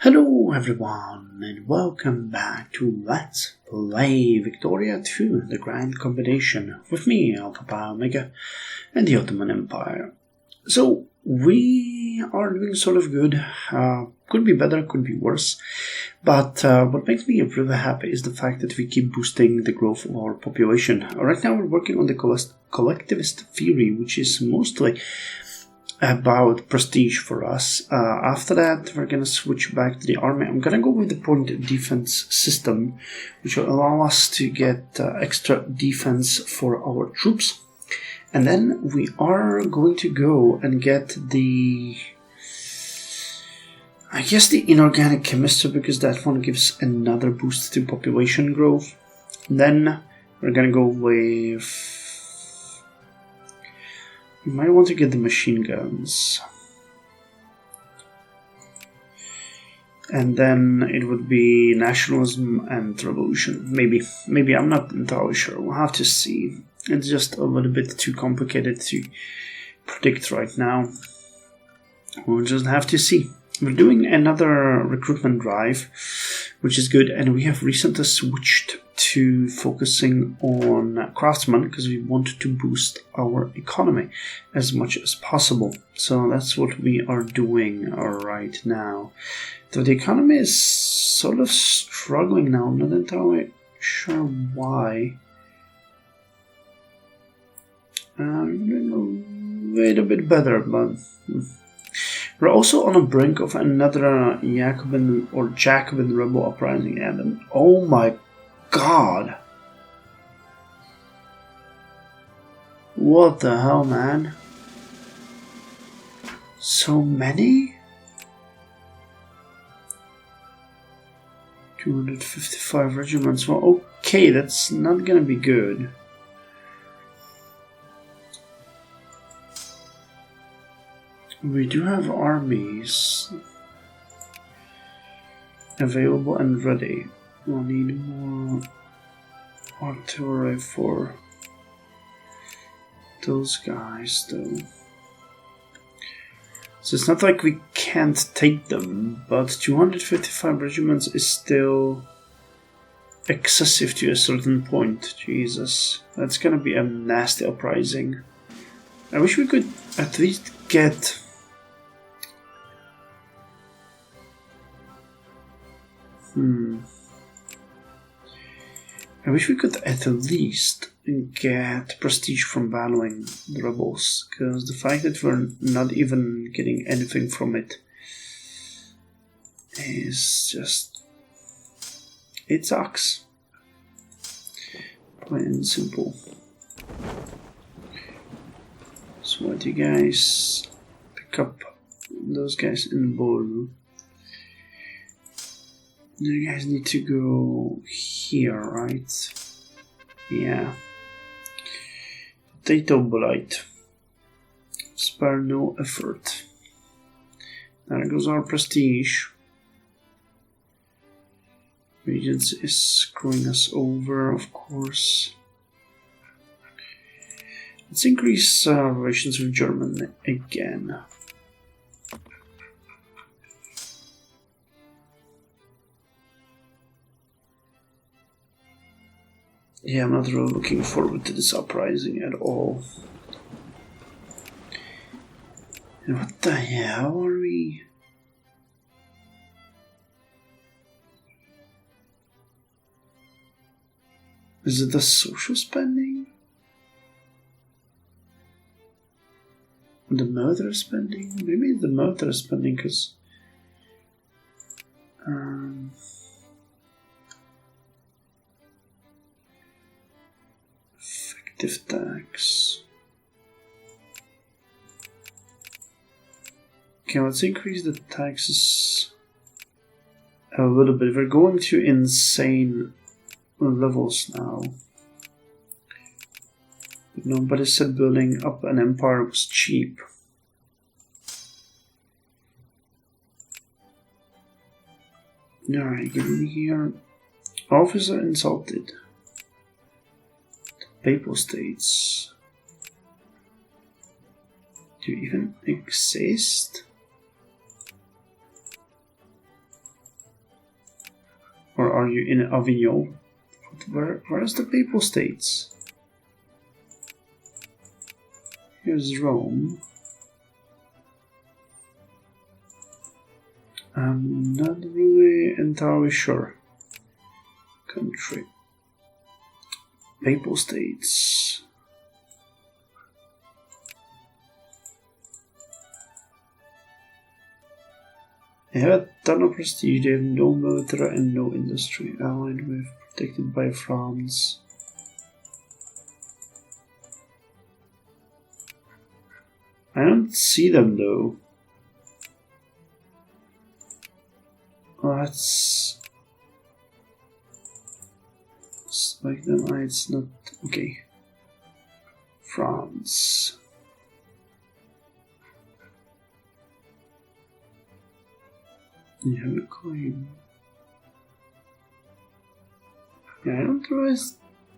Hello everyone and welcome back to Let's Play Victoria 2, the Grand Combination, with me, Alpha Omega, and the Ottoman Empire. So, we are doing sort of good. Could be better, could be worse. But what makes me really happy is the fact that we keep boosting the growth of our population. Right now we're working on the collectivist theory, which is mostly about prestige for us. After that, we're gonna switch back to the army. I'm gonna go with the point defense system, which will allow us to get extra defense for our troops. And then we are going to go and get the inorganic chemistry, because that one gives another boost to population growth. And then we're gonna go with... You might want to get the machine guns. And then it would be nationalism and revolution. Maybe I'm not entirely sure. We'll have to see. It's just a little bit too complicated to predict right now. We'll just have to see. We're doing another recruitment drive, which is good, and we have recently switched to focusing on craftsmen because we want to boost our economy as much as possible. So that's what we are doing right now. So the economy is sort of struggling now. I'm not entirely sure why. I'm doing a little bit better, but... We're also on the brink of another Jacobin rebel uprising, and oh my god! What the hell, man? So many? 255 regiments. Well, okay, that's not gonna be good. We do have armies available and ready. We'll need more artillery for those guys, though. So it's not like we can't take them, but 255 regiments is still excessive to a certain point. Jesus, that's gonna be a nasty uprising. I wish we could at least get... I wish we could at least get prestige from battling the rebels, because the fact that we're not even getting anything from it is just... it sucks. Plain and simple. So what do you guys pick up those guys in blue? You guys need to go here, right? Yeah. Potato blight. Spare no effort. There goes our prestige. Regents is screwing us over, of course. Let's increase relations with Germany again. Yeah, I'm not really looking forward to this uprising at all. And what the hell are we... Is it the social spending? The military spending? Maybe it's the military spending, because... effective tax. Okay, let's increase the taxes a little bit. We're going to insane levels now. Nobody said building up an empire was cheap. Alright, give me here. Officer insulted. Papal states. Do you even exist? Or are you in Avignon? Where's the Papal States? Here's Rome. I'm not really entirely sure. Country. Papal States. They have a ton of prestige, they have no military and no industry. Allied with, protected by France. I don't see them though. Let's select them. It's not okay. France. You have a claim. Yeah, I don't really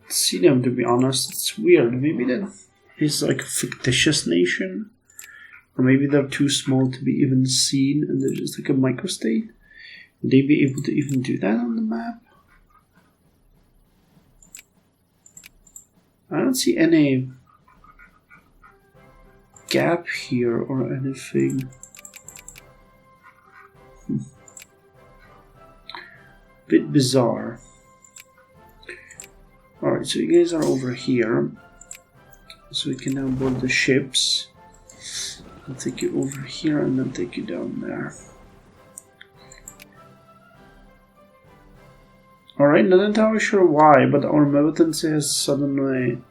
see them, to be honest. It's weird. Maybe that is like a fictitious nation. Or maybe they're too small to be even seen and they're just like a microstate. Would they be able to even do that on the map? I don't see any gap here or anything. Bit bizarre. Alright, so you guys are over here. So we can now board the ships. I'll take you over here and then take you down there. Alright, not entirely sure why, but our militancy has suddenly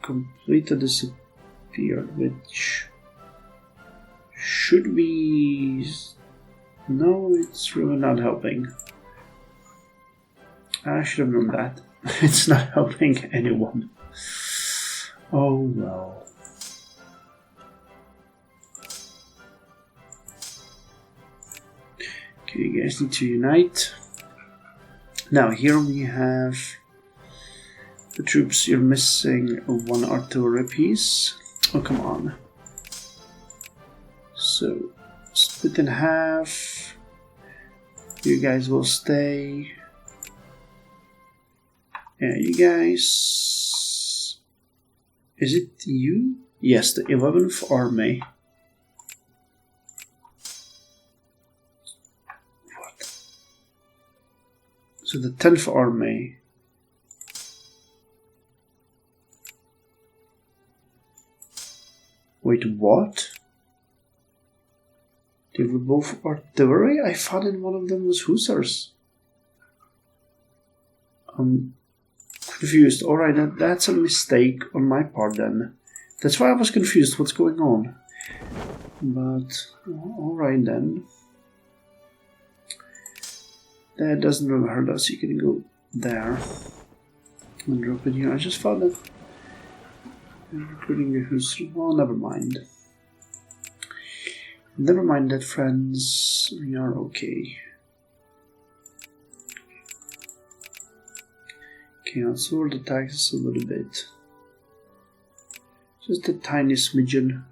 completely disappeared, which should be... No, it's really not helping. I should have known that. It's not helping anyone. Oh well. Okay, you guys need to unite. Now here we have the troops. You're missing one artillery piece. Oh, come on. So, split in half. You guys will stay. Yeah, you guys... Is it you? Yes, the 11th Army. What? So the 10th Army. Wait, what? They were both artillery? I thought in one of them was hussars. Confused. Alright, that's a mistake on my part then. That's why I was confused what's going on. But, alright then. That doesn't really hurt us. You can go there. And drop it here. I just thought that... Recruiting the hussars. Well, never mind. Never mind that, friends. We are okay. Okay, let's lower the taxes a little bit. Just a tiny smidgen.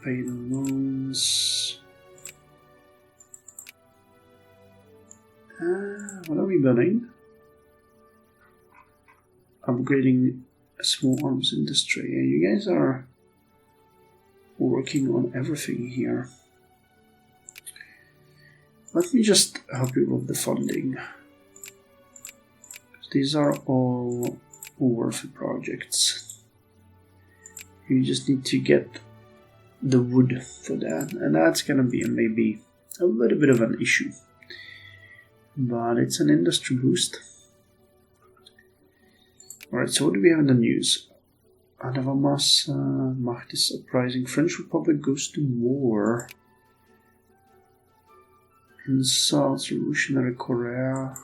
Pay the loans. What are we building? Upgrading a small arms industry. Yeah, you guys are working on everything here. Let me just help you with the funding. These are all worthy projects. You just need to get the wood for that, and that's gonna be maybe a little bit of an issue. But it's an industry boost. Alright, so what do we have in the news? Adavamas Macht is uprising. French Republic goes to war. Insults Revolutionary Korea.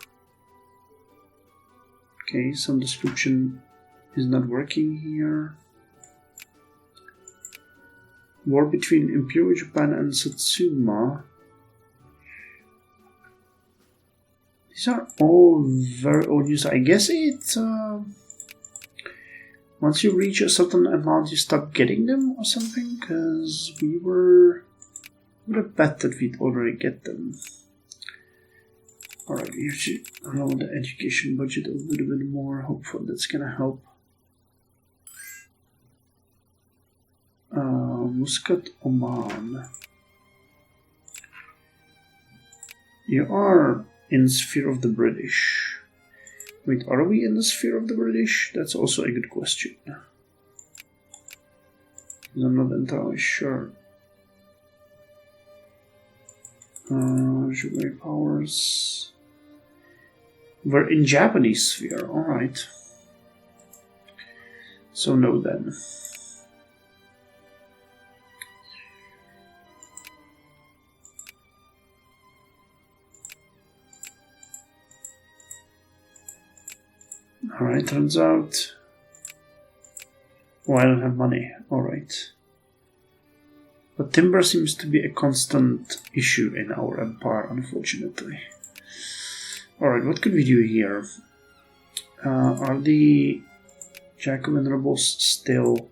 Okay, some description is not working here. War between Imperial Japan and Satsuma. These are all very old news. I guess it... once you reach a certain amount, you stop getting them or something, because we would have bet that we'd already get them. Alright, you should roll the education budget a little bit more. Hopefully that's gonna help. Muscat, Oman. You are in the sphere of the British. Wait, are we in the sphere of the British? That's also a good question. I'm not entirely sure. Sugary powers. We're in Japanese sphere, alright. So no then. Alright, turns out... Oh, I don't have money. Alright. But timber seems to be a constant issue in our empire, unfortunately. Alright, what could we do here? Are the Jacobin rebels still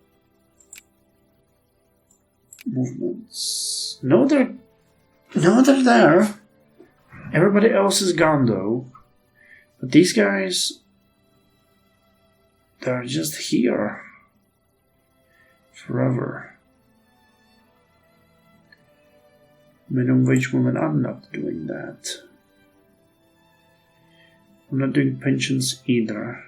movements? No, they're there. Everybody else is gone though. But these guys, they're just here forever. Minimum wage movement, I'm not doing that. I'm not doing pensions either.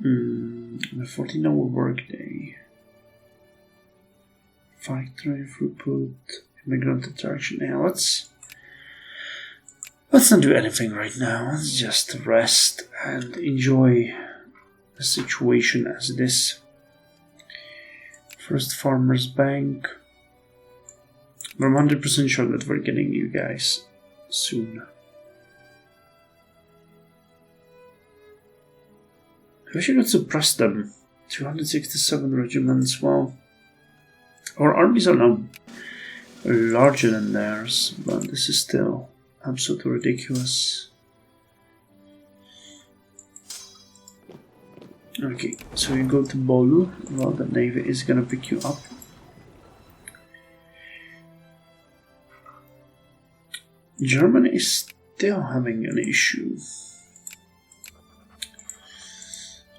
A 14-hour workday. Factory throughput, immigrant attraction. Yeah, let's not do anything right now. Let's just rest and enjoy the situation as it is. First Farmers Bank. I'm 100% sure that we're getting you guys soon. I wish I could suppress them. 267 regiments. Well, our armies are now larger than theirs, but this is still absolutely ridiculous. Okay, so you go to Bolu. Well, the Navy is gonna pick you up. Germany is still having an issue.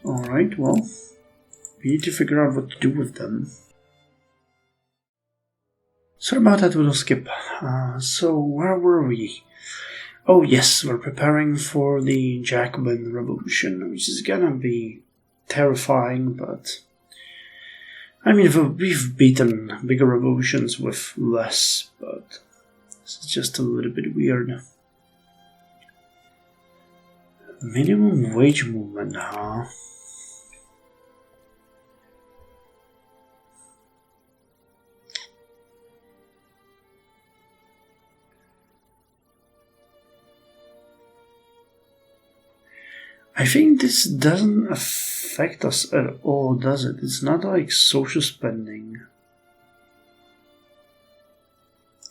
Alright, well, we need to figure out what to do with them. Sorry about that little skip. So, where were we? Oh yes, we're preparing for the Jacobin Revolution, which is gonna be terrifying, but... I mean, we've beaten bigger revolutions with less, but this is just a little bit weird. Minimum wage movement, huh? I think this doesn't affect us at all, does it? It's not like social spending.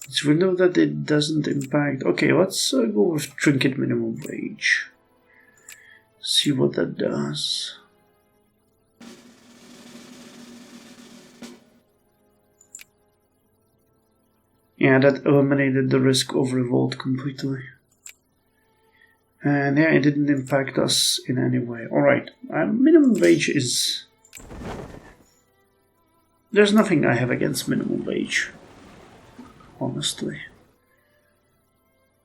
It's we know that it doesn't impact. Okay, let's go with trinket minimum wage. See what that does. Yeah, that eliminated the risk of revolt completely. And yeah, it didn't impact us in any way. Alright, minimum wage is... There's nothing I have against minimum wage, honestly.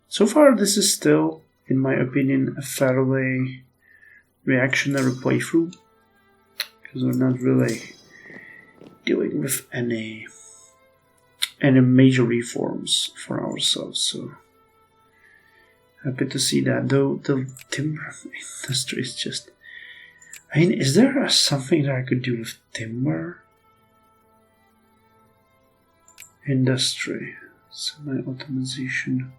So far, this is still, in my opinion, a fairly reactionary playthrough, because we're not really dealing with any major reforms for ourselves, so... Happy to see that, though the timber industry is just... I mean, is there something that I could do with timber? Industry. Semi-automation.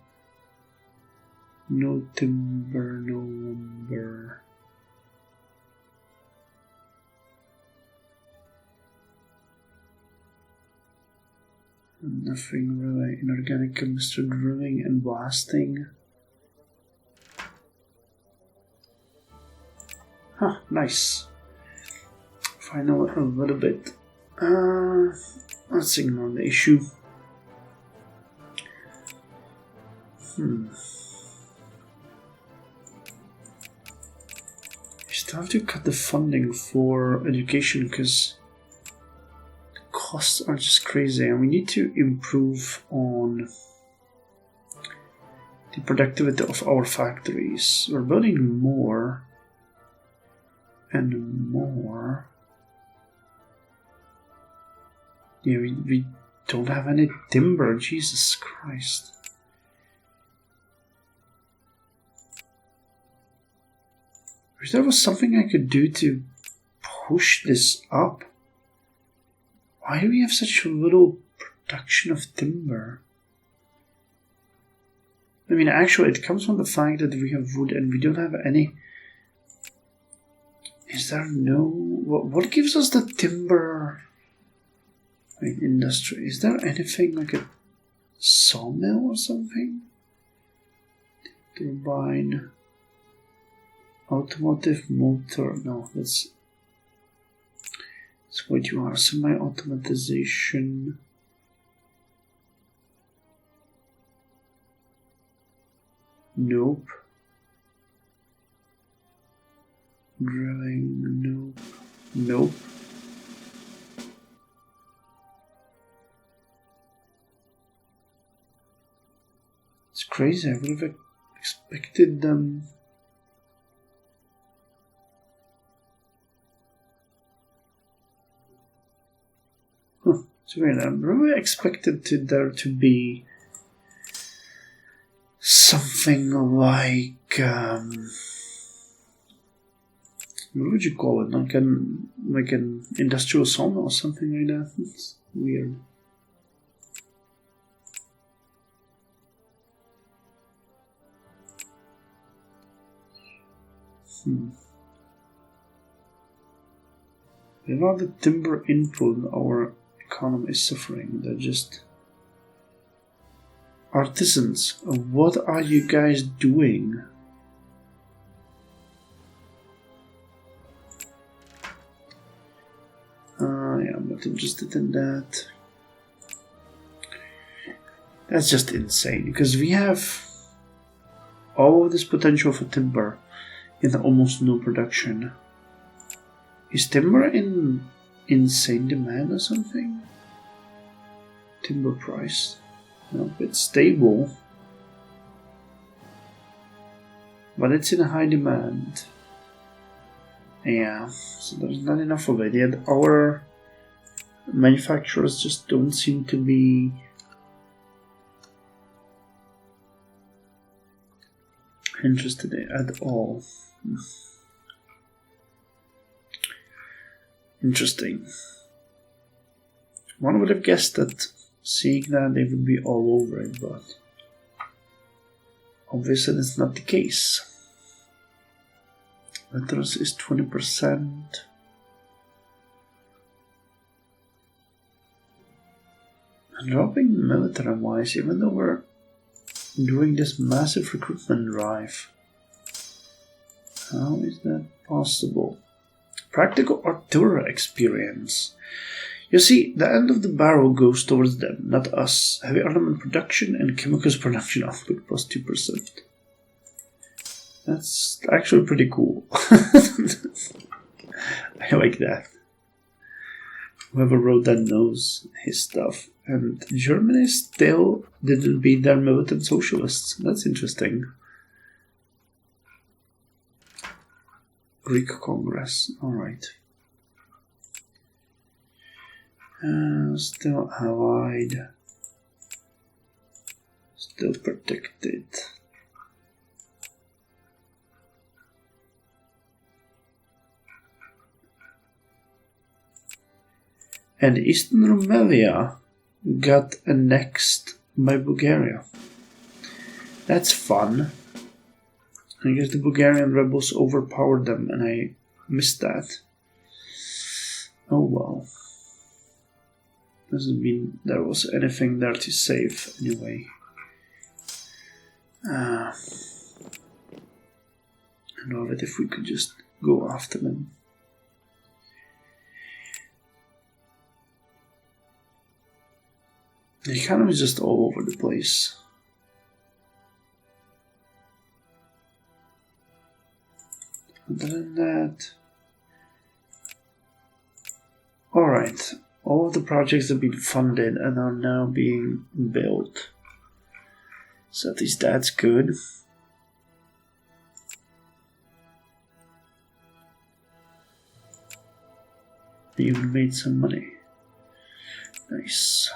No timber, no lumber. Nothing really. Inorganic chemistry, drilling and blasting. Huh, nice. Finally, a little bit. Let's ignore the issue. You still have to cut the funding for education because the costs are just crazy, and we need to improve on the productivity of our factories. We're building more and more. Yeah, we don't have any timber, Jesus Christ. If there was something I could do to push this up. Why do we have such a little production of timber? I mean, actually, it comes from the fact that we have wood and we don't have any. Is there no. What gives us the timber industry? Is there anything like a sawmill or something? Turbine. Automotive motor. No, that's what you are. Semi-automatization. Nope. Drilling. Nope. Nope. It's crazy. I would have expected them. It's weird. I really expected there to be something like what would you call it? Like an industrial sawmill or something like that. It's weird. Without the timber input, our economy is suffering. They're just artisans. What are you guys doing? Yeah, I'm not interested in that. That's just insane because we have all of this potential for timber in almost no production. Is timber in insane demand or something? Timber price. No, it's stable. But it's in high demand. Yeah, so there's not enough of it yet. Our manufacturers just don't seem to be interested at all. Interesting. One would have guessed that seeing that they would be all over it, but obviously that's not the case. Letters is 20%. And dropping military wise, even though we're doing this massive recruitment drive. How is that possible? Practical artillery experience. You see, the end of the barrel goes towards them, not us. Heavy armament production and chemicals production output plus 2%. That's actually pretty cool. I like that. Whoever wrote that knows his stuff. And Germany still didn't beat their militant socialists. That's interesting. Greek Congress. Alright. Still allied. Still protected. And Eastern Rumelia got annexed by Bulgaria. That's fun. I guess the Bulgarian rebels overpowered them and I missed that. Oh well. Doesn't mean there was anything there to save anyway. I love it if we could just go after them. The economy is just all over the place. Other than that... Alright, all of the projects have been funded and are now being built. So at least that's good. They even made some money. Nice.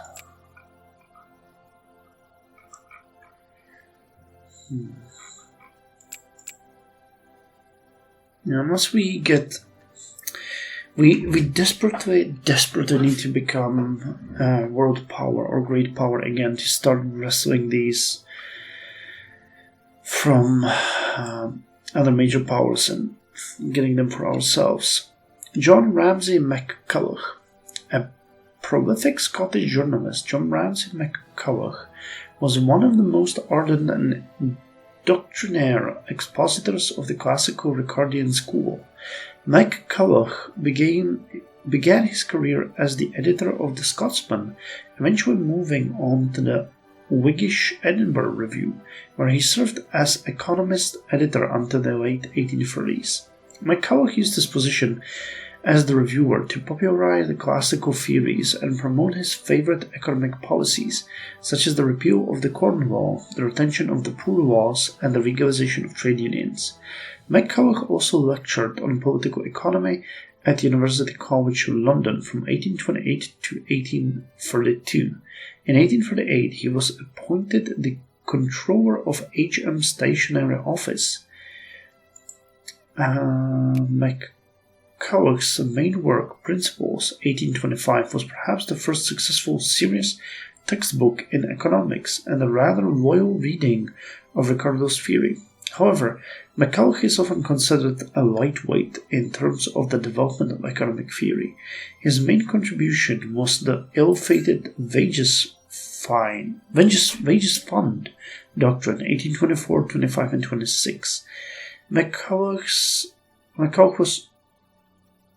Now, unless we get... We desperately need to become a world power or great power again to start wrestling these from other major powers and getting them for ourselves. John Ramsay MacCulloch, a prolific Scottish journalist, John Ramsay MacCulloch was one of the most ardent and doctrinaire expositors of the classical Ricardian school. MacCulloch began his career as the editor of The Scotsman, eventually moving on to the Whiggish Edinburgh Review, where he served as economist editor until the late 1830s. MacCulloch used his position as the reviewer to popularize the classical theories and promote his favorite economic policies, such as the repeal of the Corn Law, the retention of the Poor Laws, and the legalization of trade unions. MacCulloch also lectured on political economy at University College London from 1828 to 1832. In 1838, he was appointed the controller of H.M. Stationery Office. MacCulloch's main work, Principles, 1825, was perhaps the first successful serious textbook in economics and a rather loyal reading of Ricardo's theory. However, MacCulloch is often considered a lightweight in terms of the development of economic theory. His main contribution was the ill-fated Wages Fund doctrine, 1824, 25, and 26. MacCulloch was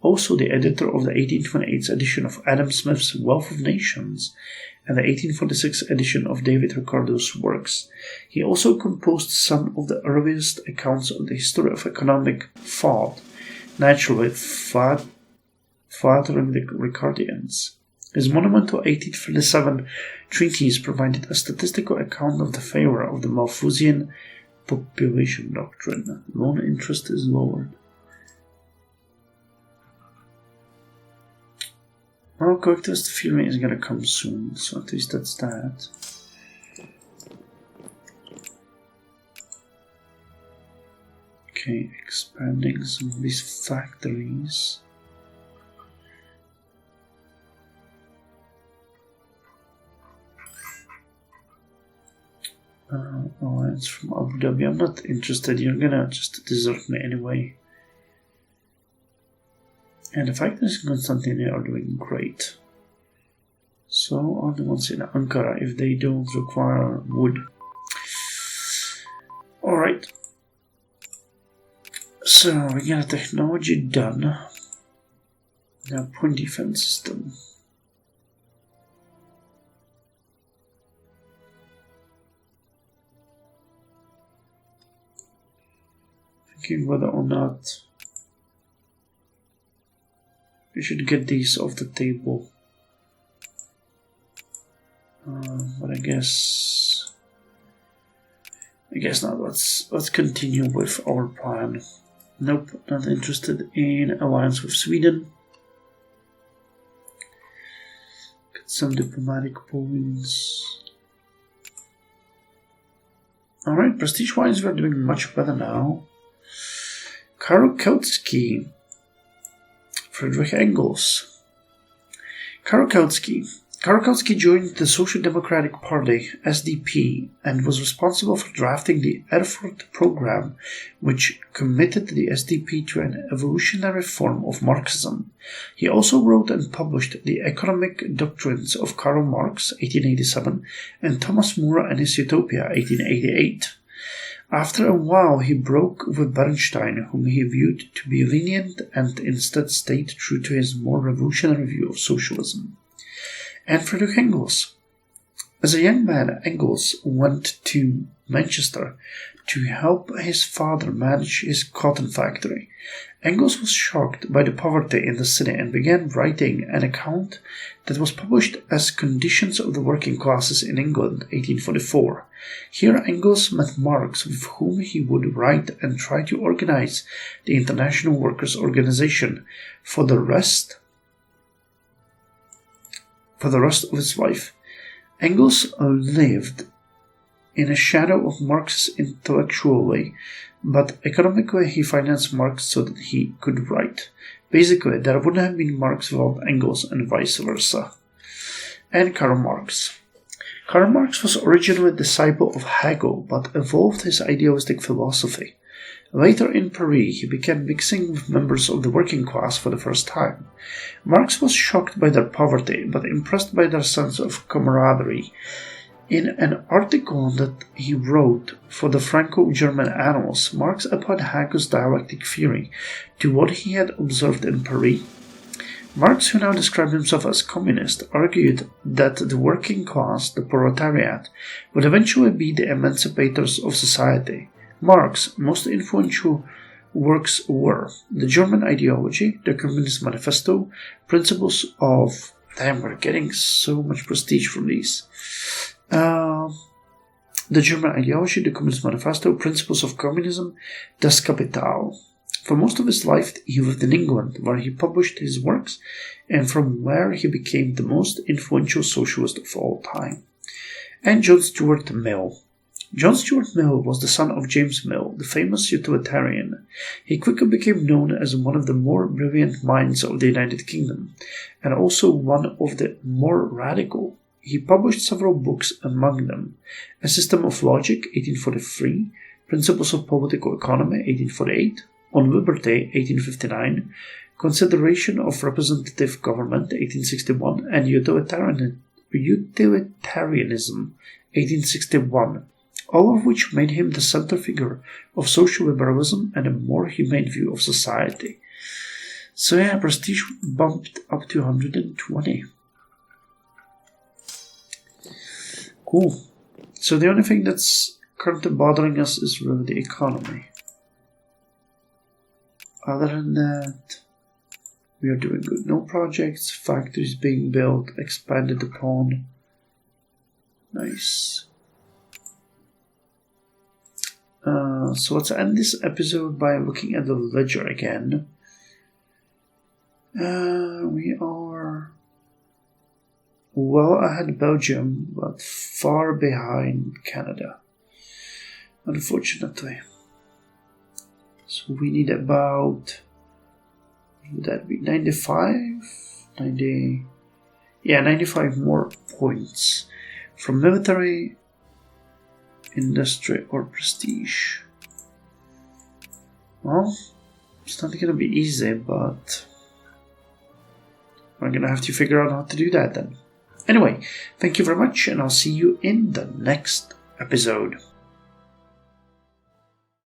also the editor of the 1828 edition of Adam Smith's Wealth of Nations and the 1846 edition of David Ricardo's works. He also composed some of the earliest accounts of the history of economic thought, naturally flattering the Ricardians. His monumental 1837 treatise provided a statistical account of the failure of the Malthusian population doctrine. Loan interest is lowered. Well, characteristic theory is gonna come soon, so at least that's that. Okay, expanding some of these factories. Alliance from Abu Dhabi. I'm not interested. You're gonna just desert me anyway. And the factories in Constantinople are doing great. So are the ones in Ankara if they don't require wood. Alright. So we got technology done. Now point defense system. Thinking whether or not we should get these off the table. But I guess not. Let's continue with our plan. Nope, not interested in alliance with Sweden. Get some diplomatic points. Alright, prestige-wise we're doing much better now. Karokelsky. Friedrich Engels. Karokelsky joined the Social Democratic Party, SDP, and was responsible for drafting the Erfurt Program, which committed the SDP to an evolutionary form of Marxism. He also wrote and published The Economic Doctrines of Karl Marx, 1887, and Thomas More and His Utopia, 1888. After a while, he broke with Bernstein, whom he viewed to be lenient, and instead stayed true to his more revolutionary view of socialism. And Friedrich Engels. As a young man, Engels went to Manchester to help his father manage his cotton factory. Engels was shocked by the poverty in the city and began writing an account that was published as Conditions of the Working Classes in England, 1844. Here Engels met Marx, with whom he would write and try to organize the International Workers' Organization for the rest of his life. Engels lived in a shadow of Marx intellectually, but economically he financed Marx so that he could write. Basically, there wouldn't have been Marx without Engels and vice versa. And Karl Marx. Karl Marx was originally a disciple of Hegel, but evolved his idealistic philosophy. Later in Paris, he began mixing with members of the working class for the first time. Marx was shocked by their poverty, but impressed by their sense of camaraderie. In an article that he wrote for the Franco-German Annals, Marx applied Hegel's dialectic theory to what he had observed in Paris. Marx, who now described himself as communist, argued that the working class, the proletariat, would eventually be the emancipators of society. Marx's most influential works were The German Ideology, The Communist Manifesto, Principles of... Damn, we're getting so much prestige from these. The German Ideology, The Communist Manifesto, Principles of Communism, Das Kapital. For most of his life, he lived in England, where he published his works, and from where he became the most influential socialist of all time. And John Stuart Mill. John Stuart Mill was the son of James Mill, the famous utilitarian. He quickly became known as one of the more brilliant minds of the United Kingdom, and also one of the more radical. He published several books, among them A System of Logic, 1843, Principles of Political Economy, 1848, On Liberty, 1859, Consideration of Representative Government, 1861, and Utilitarianism, 1861, all of which made him the center figure of social liberalism and a more humane view of society. So yeah, prestige bumped up to 120. Cool. So the only thing that's currently bothering us is really the economy. Other than that, we are doing good. No projects, factories being built, expanded upon. Nice. So let's end this episode by looking at the ledger again. We are well ahead Belgium, but far behind Canada, unfortunately. So we need about, would that be 95 more points from military, industry, or prestige. Well, it's not going to be easy, but we're going to have to figure out how to do that then. Anyway, thank you very much, and I'll see you in the next episode.